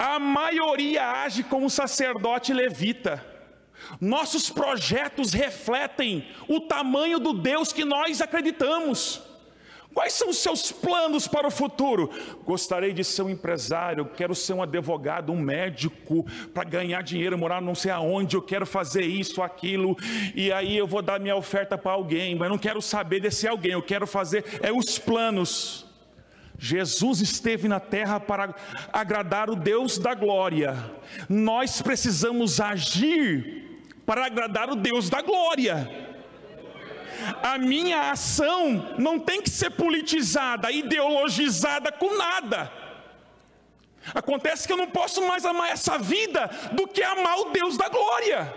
a maioria age como sacerdote levita. Nossos projetos refletem o tamanho do Deus que nós acreditamos. Quais são os seus planos para o futuro? Gostaria de ser um empresário, quero ser um advogado, um médico, para ganhar dinheiro, morar não sei aonde, eu quero fazer isso, aquilo, e aí eu vou dar minha oferta para alguém, mas não quero saber desse alguém, eu quero fazer, os planos. Jesus esteve na terra para agradar o Deus da glória. Nós precisamos agir para agradar o Deus da glória. A minha ação não tem que ser politizada, ideologizada com nada. Acontece que eu não posso mais amar essa vida do que amar o Deus da glória.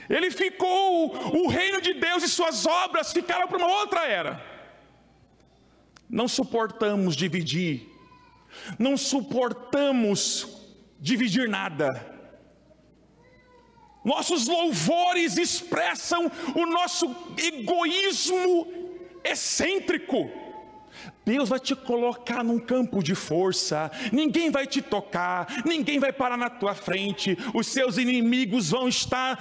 Ele ficou, o reino de Deus e suas obras ficaram para uma outra era. Não suportamos dividir, não suportamos dividir nada. Nossos louvores expressam o nosso egoísmo excêntrico. Deus vai te colocar num campo de força, ninguém vai te tocar, ninguém vai parar na tua frente, os seus inimigos vão estar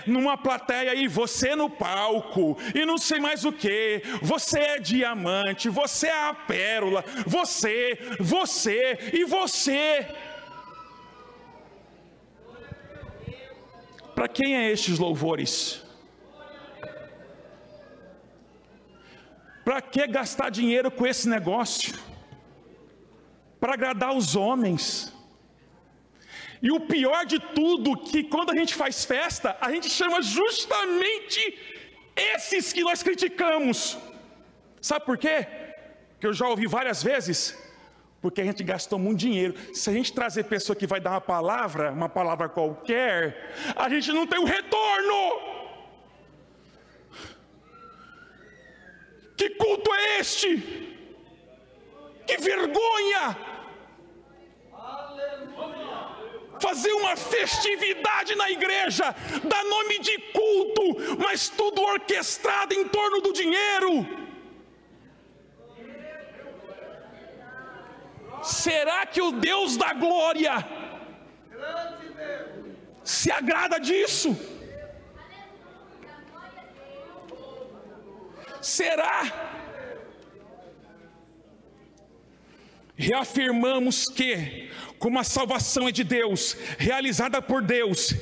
numa plateia e você no palco, e não sei mais o que, você é diamante, você é a pérola, você e você. Para quem é estes louvores? Para que gastar dinheiro com esse negócio? Para agradar os homens. E o pior de tudo, que quando a gente faz festa, a gente chama justamente esses que nós criticamos. Sabe por quê? Que eu já ouvi várias vezes. Porque a gente gastou muito dinheiro. Se a gente trazer pessoa que vai dar uma palavra qualquer, a gente não tem o retorno. Que culto é este? Que vergonha! Fazer uma festividade na igreja, dá nome de culto, mas tudo orquestrado em torno do dinheiro. Será que o Deus da glória se agrada disso? Será? Reafirmamos que, como a salvação é de Deus, realizada por Deus,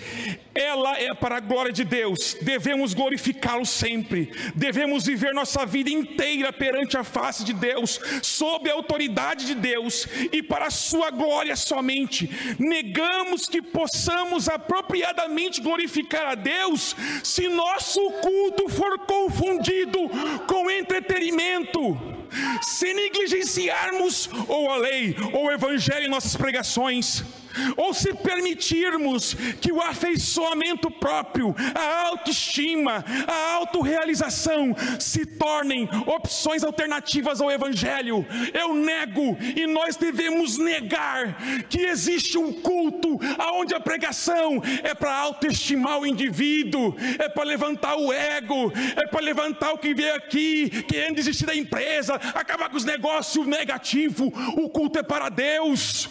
ela é para a glória de Deus, devemos glorificá-lo sempre, devemos viver nossa vida inteira perante a face de Deus, sob a autoridade de Deus e para a sua glória somente. Negamos que possamos apropriadamente glorificar a Deus se nosso culto for confundido com entretenimento, se negligenciarmos ou a lei ou o evangelho em nossas pregações. ou se permitirmos que o afeiçoamento próprio, a autoestima, a autorrealização se tornem opções alternativas ao Evangelho, eu nego, e nós devemos negar, que existe um culto onde a pregação é para autoestimar o indivíduo, é para levantar o ego, é para levantar o que veio aqui, querendo desistir da empresa, acabar com os negócios negativos. O culto é para Deus.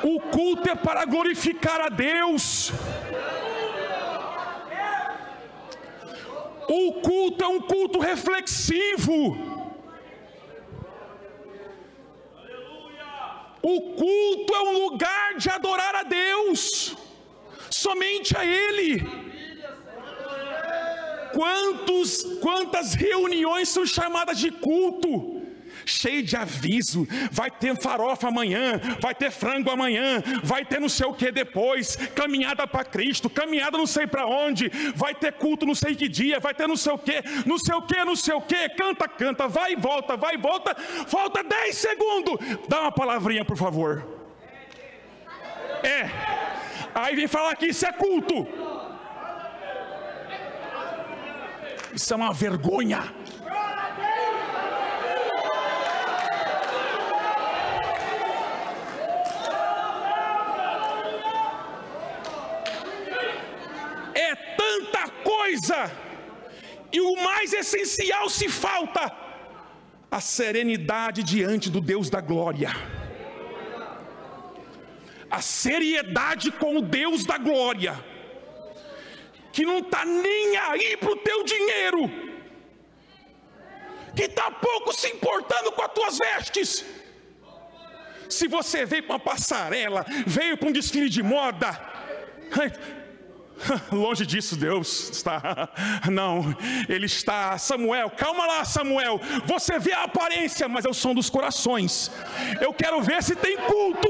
O culto é para glorificar a Deus. O culto é um culto reflexivo. O culto é um lugar de adorar a Deus, somente a Ele. Quantas reuniões são chamadas de culto? Cheio de aviso, vai ter farofa amanhã, vai ter frango amanhã, vai ter não sei o que depois, caminhada para Cristo, caminhada não sei para onde, vai ter culto não sei que dia, vai ter não sei o que, não sei o que, não sei o que, canta, vai e volta, falta 10 segundos, dá uma palavrinha por favor. Aí vem falar que isso é culto. Isso é uma vergonha. É tanta coisa, e o mais essencial se falta: a serenidade diante do Deus da glória, a seriedade com o Deus da glória, que não está nem aí para o teu dinheiro, que está pouco se importando com as tuas vestes. Se você veio para uma passarela, veio para um desfile de moda, longe disso Deus está. Não, Ele está. Samuel, calma lá Samuel, você vê a aparência, mas é o som dos corações. Eu quero ver se tem culto.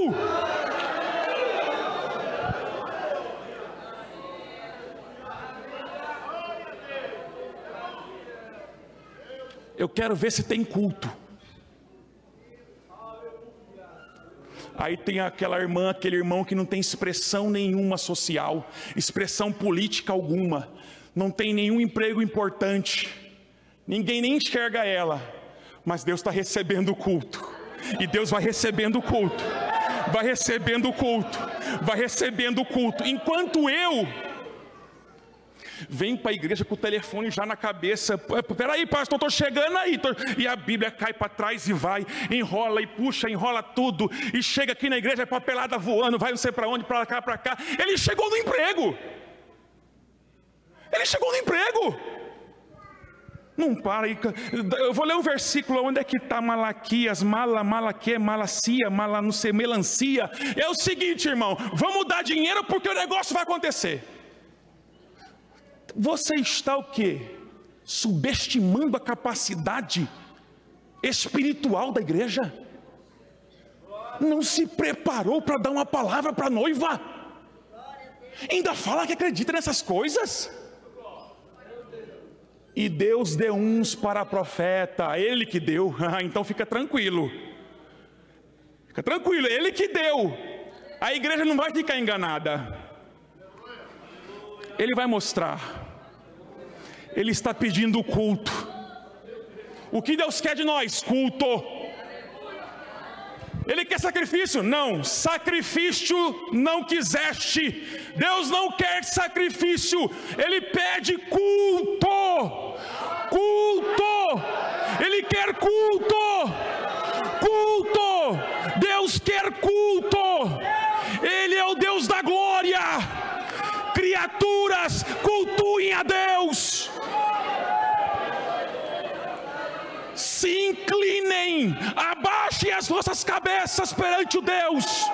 Eu quero ver se tem culto. Aí tem aquela irmã, aquele irmão que não tem expressão nenhuma social, expressão política alguma, não tem nenhum emprego importante, ninguém nem enxerga ela, mas Deus está recebendo o culto, e Deus vai recebendo o culto, vai recebendo o culto, vai recebendo o culto, enquanto eu venho para a igreja com o telefone já na cabeça. Peraí pastor, estou chegando aí. E a Bíblia cai para trás e vai, enrola e puxa, enrola tudo, e chega aqui na igreja, papelada voando, vai não sei para onde, para cá. Ele chegou no emprego. Ele chegou no emprego. Não para aí. Eu vou ler um versículo. Onde é que está Malaquias? Malaquia, Malacia, não sei, melancia. É o seguinte, irmão, vamos dar dinheiro porque o negócio vai acontecer. Você está o quê? Subestimando a capacidade espiritual da igreja? Não se preparou para dar uma palavra para a noiva? Ainda fala que acredita nessas coisas? E Deus deu uns para profeta, Ele que deu. Então fica tranquilo. Fica tranquilo, Ele que deu. A igreja não vai ficar enganada. Ele vai mostrar. Ele está pedindo culto. O que Deus quer de nós? Culto. Ele quer sacrifício? Não, sacrifício não quiseste. Deus não quer sacrifício, Ele pede culto. Culto. Ele quer culto. Culto. Deus quer culto. Ele é o Deus da glória. Criaturas, cultuem a Deus. Se inclinem, abaixem as vossas cabeças perante o Deus.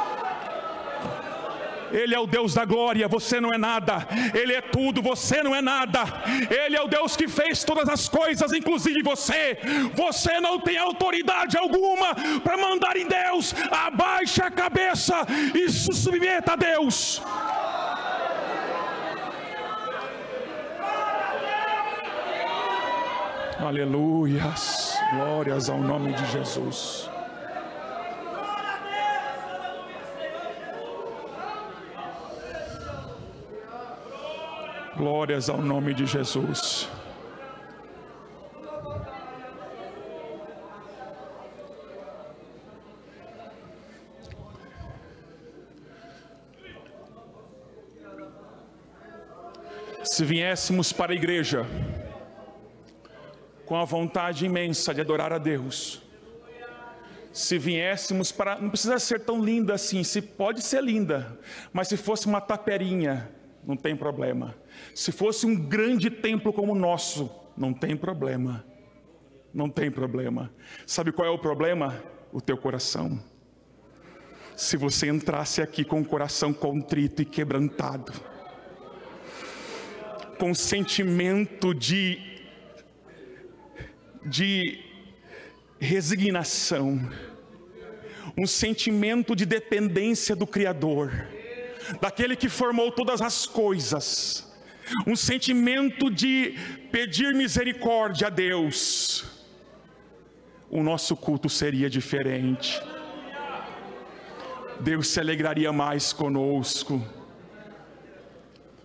Ele é o Deus da glória, você não é nada. Ele é tudo, você não é nada. Ele é o Deus que fez todas as coisas, inclusive você. Você não tem autoridade alguma para mandar em Deus. Abaixe a cabeça e se submeta a Deus. Aleluias, glórias ao nome de Jesus. Glórias ao nome de Jesus. Se viéssemos para a igreja com a vontade imensa de adorar a Deus, se viéssemos para, não precisa ser tão linda assim, se pode ser linda, mas se fosse uma taperinha, não tem problema. Se fosse um grande templo como o nosso, não tem problema. Não tem problema. Sabe qual é o problema? O teu coração. Se você entrasse aqui com o coração contrito e quebrantado, com sentimento de resignação, um sentimento de dependência do Criador, daquele que formou todas as coisas, um sentimento de pedir misericórdia a Deus, o nosso culto seria diferente. Deus se alegraria mais conosco.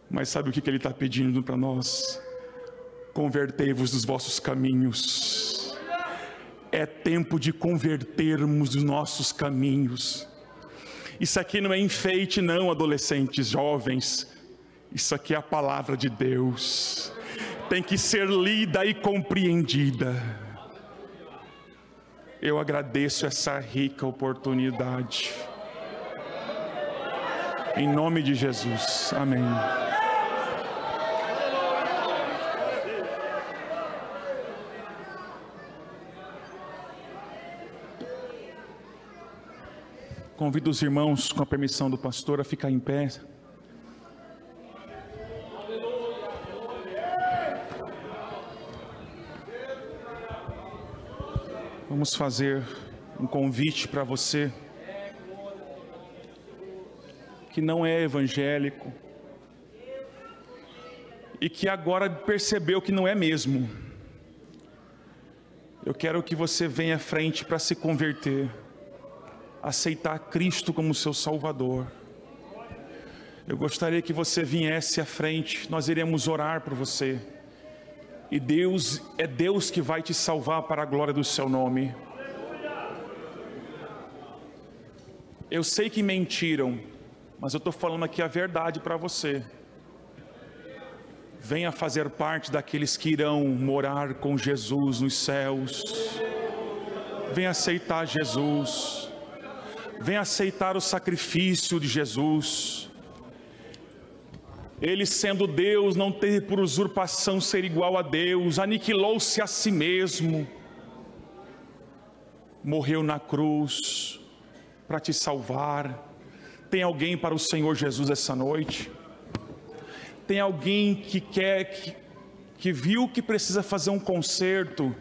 Mas sabe o que Ele está pedindo para nós? Convertei-vos dos vossos caminhos. É tempo de convertermos os nossos caminhos. Isso aqui não é enfeite não, adolescentes, jovens. Isso aqui é a palavra de Deus. Tem que ser lida e compreendida. Eu agradeço essa rica oportunidade. Em nome de Jesus, amém. Convido os irmãos, com a permissão do pastor, a ficar em pé. Vamos fazer um convite para você que não é evangélico e que agora percebeu que não é mesmo. Eu quero que você venha à frente para se converter, aceitar Cristo como seu Salvador. Eu gostaria que você viesse à frente, nós iremos orar por você. E é Deus que vai te salvar para a glória do seu nome. Eu sei que mentiram, mas eu estou falando aqui a verdade para você. Venha fazer parte daqueles que irão morar com Jesus nos céus. Venha aceitar Jesus. Venha aceitar o sacrifício de Jesus. Ele, sendo Deus, não teve por usurpação ser igual a Deus, aniquilou-se a si mesmo, morreu na cruz para te salvar. Tem alguém para o Senhor Jesus essa noite? Tem alguém que viu que precisa fazer um conserto,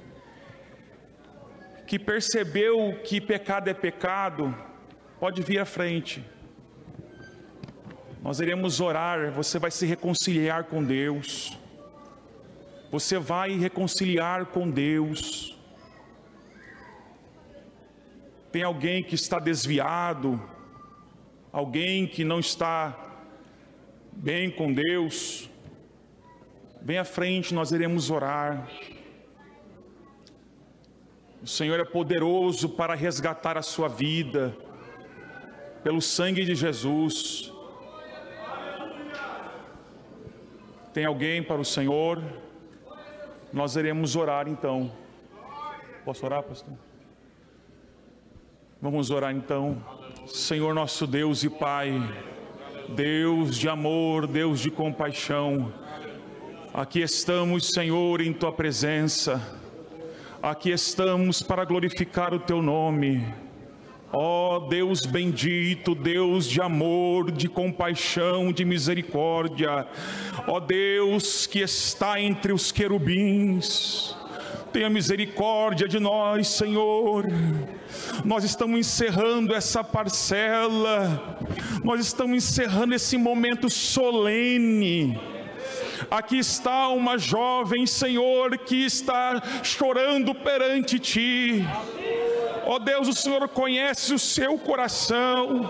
que percebeu que pecado é pecado? Pode vir à frente. Nós iremos orar, você vai se reconciliar com Deus. Você vai reconciliar com Deus. Tem alguém que está desviado, alguém que não está bem com Deus? Vem à frente, nós iremos orar. O Senhor é poderoso para resgatar a sua vida, pelo sangue de Jesus. Tem alguém para o Senhor? Nós iremos orar então. Posso orar, pastor? Vamos orar então. Senhor nosso Deus e Pai, Deus de amor, Deus de compaixão, aqui estamos, Senhor, em Tua presença. Aqui estamos para glorificar o Teu nome. Ó Deus bendito, Deus de amor, de compaixão, de misericórdia, ó Deus que está entre os querubins, tenha misericórdia de nós, Senhor. Nós estamos encerrando essa parcela, nós estamos encerrando esse momento solene. Aqui está uma jovem, Senhor, que está chorando perante Ti. Ó Deus, o Senhor conhece o seu coração.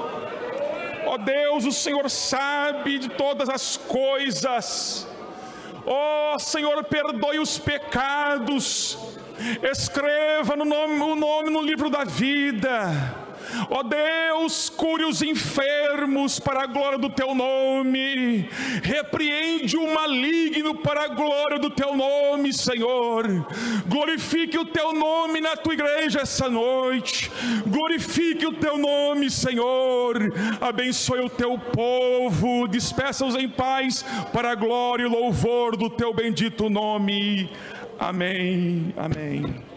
Ó Deus, o Senhor sabe de todas as coisas. Ó Senhor, perdoe os pecados, escreva o nome no livro da vida. Ó Deus, cure os enfermos para a glória do Teu nome, repreende o maligno para a glória do Teu nome, Senhor. Glorifique o Teu nome na Tua igreja essa noite, glorifique o Teu nome, Senhor. Abençoe o Teu povo, despeça-os em paz para a glória e louvor do Teu bendito nome. Amém, amém.